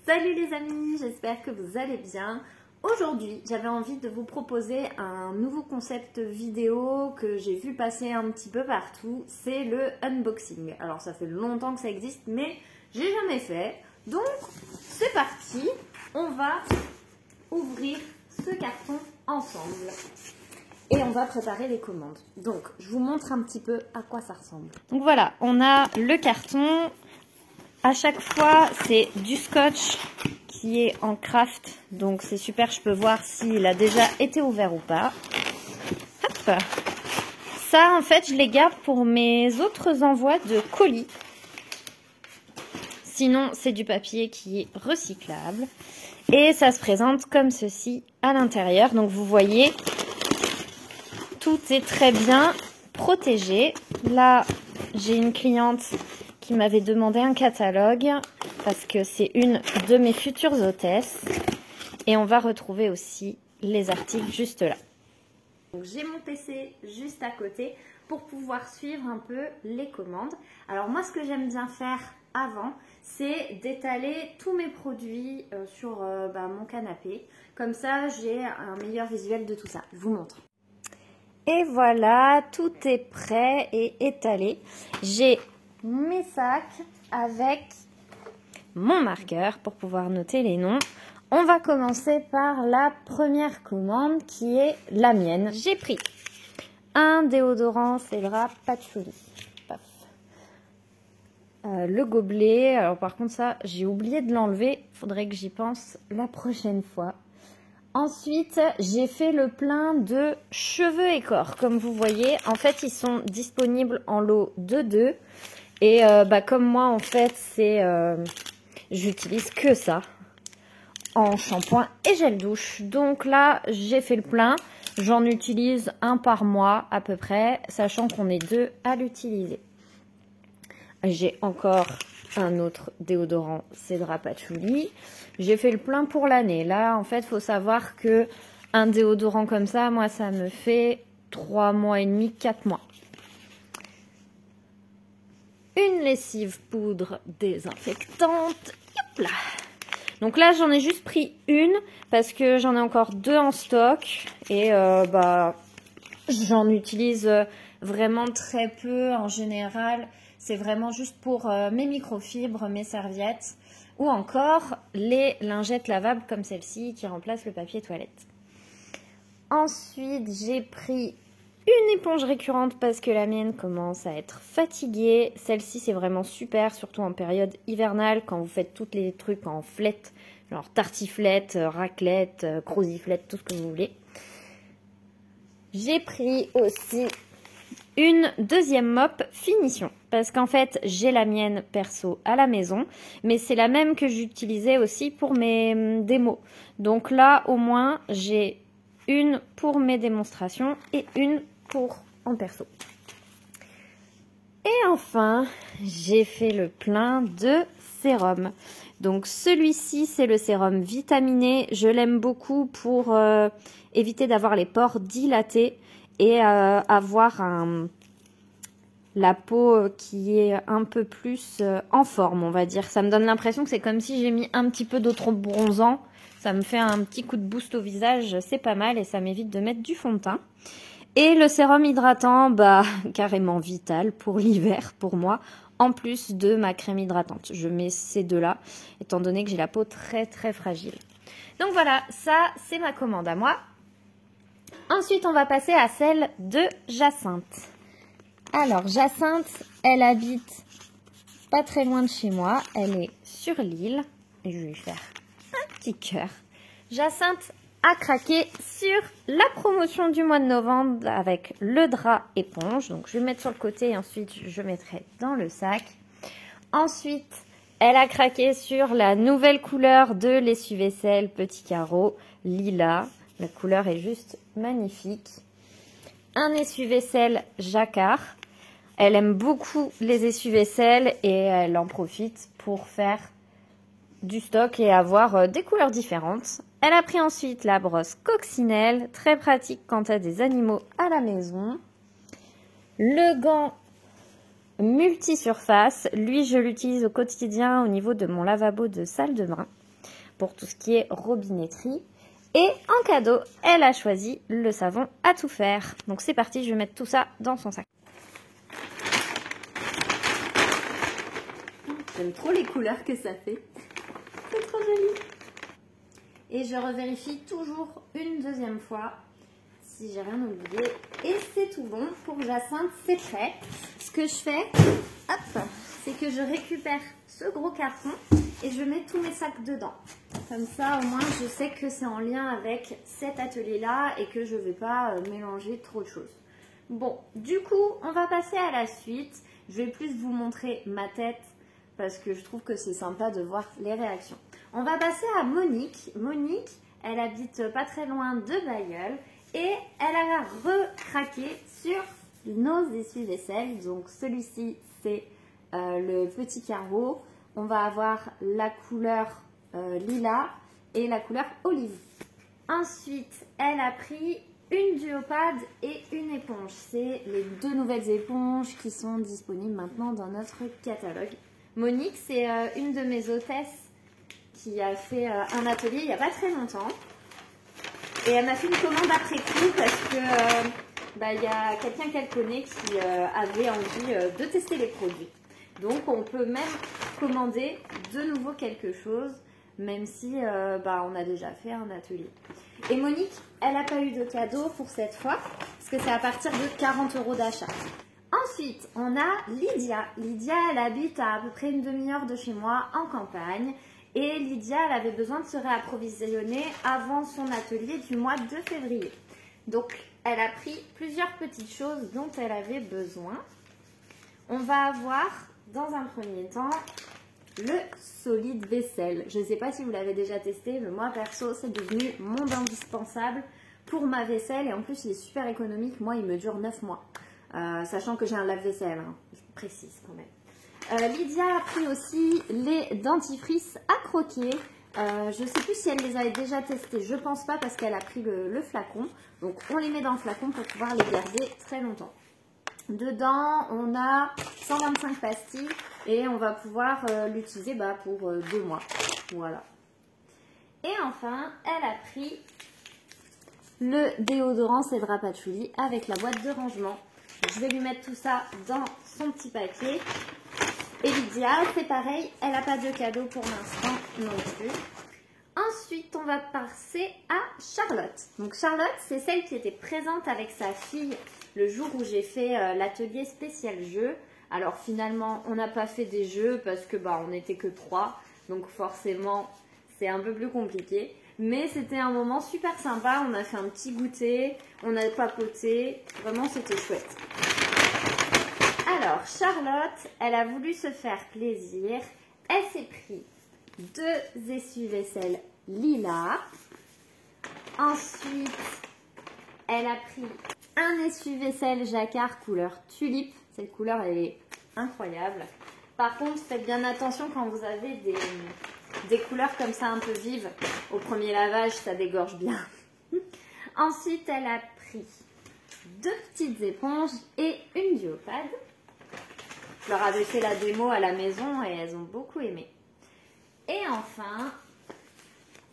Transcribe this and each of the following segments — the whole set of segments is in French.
Salut les amis, j'espère que vous allez bien. Aujourd'hui, j'avais envie de vous proposer un nouveau concept vidéo que j'ai vu passer un petit peu partout, c'est le unboxing. Alors ça fait longtemps que ça existe, mais j'ai jamais fait. Donc c'est parti, on va ouvrir ce carton ensemble. Et on va préparer les commandes. Donc je vous montre un petit peu à quoi ça ressemble. Donc voilà, on a le carton. À chaque fois, c'est du scotch qui est en craft. Donc c'est super, je peux voir s'il a déjà été ouvert ou pas. Hop. Ça, en fait, je les garde pour mes autres envois de colis. Sinon, c'est du papier qui est recyclable. Et ça se présente comme ceci à l'intérieur. Donc vous voyez, tout est très bien protégé. Là, j'ai une cliente qui m'avait demandé un catalogue parce que c'est une de mes futures hôtesses. Et on va retrouver aussi les articles juste là. J'ai mon PC juste à côté pour pouvoir suivre un peu les commandes. Alors moi, ce que j'aime bien faire avant, c'est d'étaler tous mes produits sur mon canapé. Comme ça, j'ai un meilleur visuel de tout ça. Je vous montre. Et voilà, tout est prêt et étalé. J'ai mes sacs avec mon marqueur pour pouvoir noter les noms. On va commencer par la première commande qui est la mienne. J'ai pris un déodorant Cédra Patchouli. Le gobelet, alors par contre ça j'ai oublié de l'enlever, faudrait que j'y pense la prochaine fois. Ensuite, j'ai fait le plein de cheveux et corps. Comme vous voyez, en fait, ils sont disponibles en lot de 2. Et comme moi, en fait, j'utilise que ça en shampoing et gel douche. Donc là, j'ai fait le plein. J'en utilise un par mois à peu près, sachant qu'on est 2 à l'utiliser. J'ai encore un autre déodorant Cédra Patchouli. J'ai fait le plein pour l'année. Là, en fait, il faut savoir que un déodorant comme ça, moi, ça me fait 3 mois et demi, 4 mois. Une lessive poudre désinfectante. Hop là. Donc là, j'en ai juste pris une parce que j'en ai encore 2 en stock. Et j'en utilise vraiment très peu en général. C'est vraiment juste pour mes microfibres, mes serviettes ou encore les lingettes lavables comme celle-ci qui remplace le papier toilette. Ensuite, j'ai pris une éponge récurrente parce que la mienne commence à être fatiguée. Celle-ci, c'est vraiment super, surtout en période hivernale quand vous faites tous les trucs en flette, genre tartiflette, raclette, croziflette, tout ce que vous voulez. J'ai pris aussi une deuxième mop finition parce qu'en fait j'ai la mienne perso à la maison mais c'est la même que j'utilisais aussi pour mes démos, donc là au moins j'ai une pour mes démonstrations et une pour en perso. Et enfin j'ai fait le plein de sérum. Donc celui-ci c'est le sérum vitaminé, je l'aime beaucoup pour éviter d'avoir les pores dilatés et avoir la peau qui est un peu plus en forme, on va dire. Ça me donne l'impression que c'est comme si j'ai mis un petit peu d'autre bronzant. Ça me fait un petit coup de boost au visage, c'est pas mal et ça m'évite de mettre du fond de teint. Et le sérum hydratant, carrément vital pour l'hiver pour moi, en plus de ma crème hydratante. Je mets ces deux-là, étant donné que j'ai la peau très très fragile. Donc voilà, ça c'est ma commande à moi. Ensuite, on va passer à celle de Jacinthe. Alors, Jacinthe, elle habite pas très loin de chez moi. Elle est sur l'île. Et je vais lui faire un petit cœur. Jacinthe a craqué sur la promotion du mois de novembre avec le drap éponge. Donc, je vais mettre sur le côté et ensuite, je mettrai dans le sac. Ensuite, elle a craqué sur la nouvelle couleur de l'essuie-vaisselle petit carreau lilas. La couleur est juste magnifique. Un essuie-vaisselle jacquard. Elle aime beaucoup les essuie-vaisselle et elle en profite pour faire du stock et avoir des couleurs différentes. Elle a pris ensuite la brosse coccinelle, très pratique quand tu as des animaux à la maison. Le gant multi-surface, lui je l'utilise au quotidien au niveau de mon lavabo de salle de bain. pour tout ce qui est robinetterie. Et en cadeau, elle a choisi le savon à tout faire. Donc c'est parti, je vais mettre tout ça dans son sac. J'aime trop les couleurs que ça fait. C'est trop joli. Et je revérifie toujours une deuxième fois si j'ai rien oublié. Et c'est tout bon pour Jacinthe, c'est prêt. Ce que je fais, hop, c'est que je récupère ce gros carton et je mets tous mes sacs dedans. Comme ça, au moins, je sais que c'est en lien avec cet atelier-là et que je ne vais pas mélanger trop de choses. Bon, du coup, on va passer à la suite. Je vais plus vous montrer ma tête parce que je trouve que c'est sympa de voir les réactions. On va passer à Monique. Monique, elle habite pas très loin de Bailleul et elle a recraqué sur nos essuie-vaisselle. Donc celui-ci, c'est le petit carreau. On va avoir la couleur lilas et la couleur olive. Ensuite, elle a pris une duopade et une éponge. C'est les deux nouvelles éponges qui sont disponibles maintenant dans notre catalogue. Monique, c'est une de mes hôtesses qui a fait un atelier il n'y a pas très longtemps. Et elle m'a fait une commande après coup parce que y a quelqu'un qu'elle connaît qui avait envie de tester les produits. Donc on peut même commander de nouveau quelque chose, même si on a déjà fait un atelier. Et Monique, elle n'a pas eu de cadeau pour cette fois, parce que c'est à partir de 40 € d'achat. Ensuite, on a Lydia. Lydia, elle habite à peu près une demi-heure de chez moi, en campagne. Et Lydia, elle avait besoin de se réapprovisionner avant son atelier du mois de février. Donc, elle a pris plusieurs petites choses dont elle avait besoin. On va avoir, dans un premier temps, le solide vaisselle. Je ne sais pas si vous l'avez déjà testé, mais moi, perso, c'est devenu mon indispensable pour ma vaisselle. Et en plus, il est super économique. Moi, il me dure 9 mois. Sachant que j'ai un lave-vaisselle, hein. Je précise quand même. Lydia a pris aussi les dentifrices à croquer. Je ne sais plus si elle les avait déjà testés. Je pense pas parce qu'elle a pris le flacon. Donc, on les met dans le flacon pour pouvoir les garder très longtemps. Dedans, on a 125 pastilles et on va pouvoir l'utiliser pour 2 mois. Voilà. Et enfin, elle a pris le déodorant Cedra Patchouli avec la boîte de rangement. Je vais lui mettre tout ça dans son petit paquet. Et Lydia, c'est pareil, elle n'a pas de cadeau pour l'instant non plus. Ensuite, on va passer à Charlotte. Donc Charlotte, c'est celle qui était présente avec sa fille le jour où j'ai fait l'atelier spécial jeux. Alors finalement, on n'a pas fait des jeux parce que on n'était que 3. Donc forcément, c'est un peu plus compliqué. Mais c'était un moment super sympa. On a fait un petit goûter, on a papoté. Vraiment, c'était chouette. Alors, Charlotte, elle a voulu se faire plaisir. Elle s'est pris 2 essuie-vaisselle lilas. Ensuite, elle a pris un essuie-vaisselle jacquard couleur tulipe. Cette couleur, elle est incroyable. Par contre, faites bien attention quand vous avez des couleurs comme ça un peu vives. Au premier lavage, ça dégorge bien. Ensuite, elle a pris 2 petites éponges et une duopade. Je leur avais fait la démo à la maison et elles ont beaucoup aimé. Et enfin,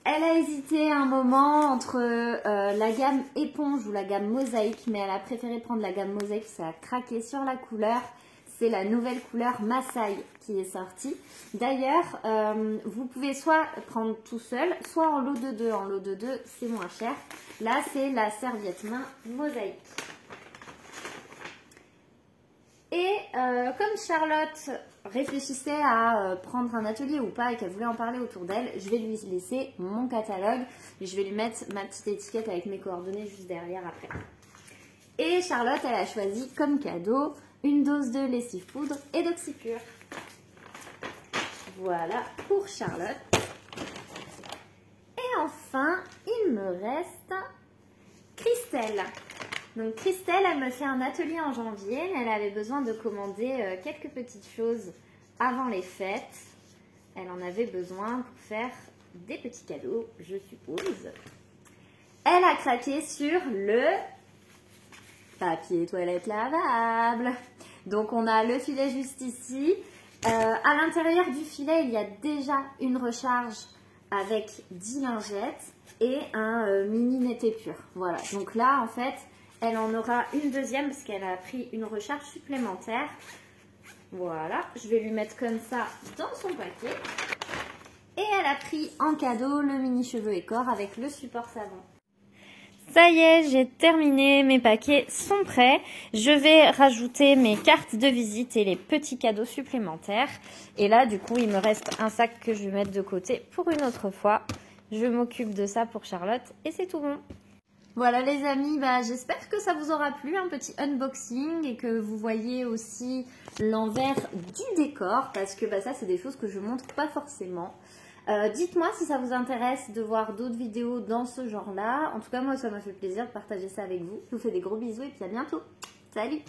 elle a hésité un moment entre la gamme éponge ou la gamme mosaïque, mais elle a préféré prendre la gamme mosaïque parce qu'elle a craqué sur la couleur. C'est la nouvelle couleur Maasai qui est sortie. D'ailleurs, vous pouvez soit prendre tout seul, soit en lot de 2. En lot de 2, c'est moins cher. Là, c'est la serviette main mosaïque. Et comme Charlotte réfléchissait à prendre un atelier ou pas et qu'elle voulait en parler autour d'elle, je vais lui laisser mon catalogue et je vais lui mettre ma petite étiquette avec mes coordonnées juste derrière après. Et Charlotte, elle a choisi comme cadeau une dose de lessive poudre et d'oxypure. Voilà pour Charlotte. Et enfin, il me reste Christelle. Donc Christelle, elle me fait un atelier en janvier. Elle avait besoin de commander quelques petites choses avant les fêtes. Elle en avait besoin pour faire des petits cadeaux, je suppose. Elle a craqué sur le papier toilette lavable. Donc on a le filet juste ici. À l'intérieur du filet, il y a déjà une recharge avec 10 lingettes et un mini Net & Pur. Voilà, donc là en fait, elle en aura une deuxième parce qu'elle a pris une recharge supplémentaire. Voilà, je vais lui mettre comme ça dans son paquet. Et elle a pris en cadeau le mini cheveux et corps avec le support savon. Ça y est, j'ai terminé, mes paquets sont prêts. Je vais rajouter mes cartes de visite et les petits cadeaux supplémentaires. Et là, du coup, il me reste un sac que je vais mettre de côté pour une autre fois. Je m'occupe de ça pour Charlotte et c'est tout bon. Voilà les amis, j'espère que ça vous aura plu, un petit unboxing et que vous voyez aussi l'envers du décor parce que ça c'est des choses que je montre pas forcément. Dites-moi si ça vous intéresse de voir d'autres vidéos dans ce genre-là. En tout cas, moi, ça m'a fait plaisir de partager ça avec vous. Je vous fais des gros bisous et puis à bientôt. Salut!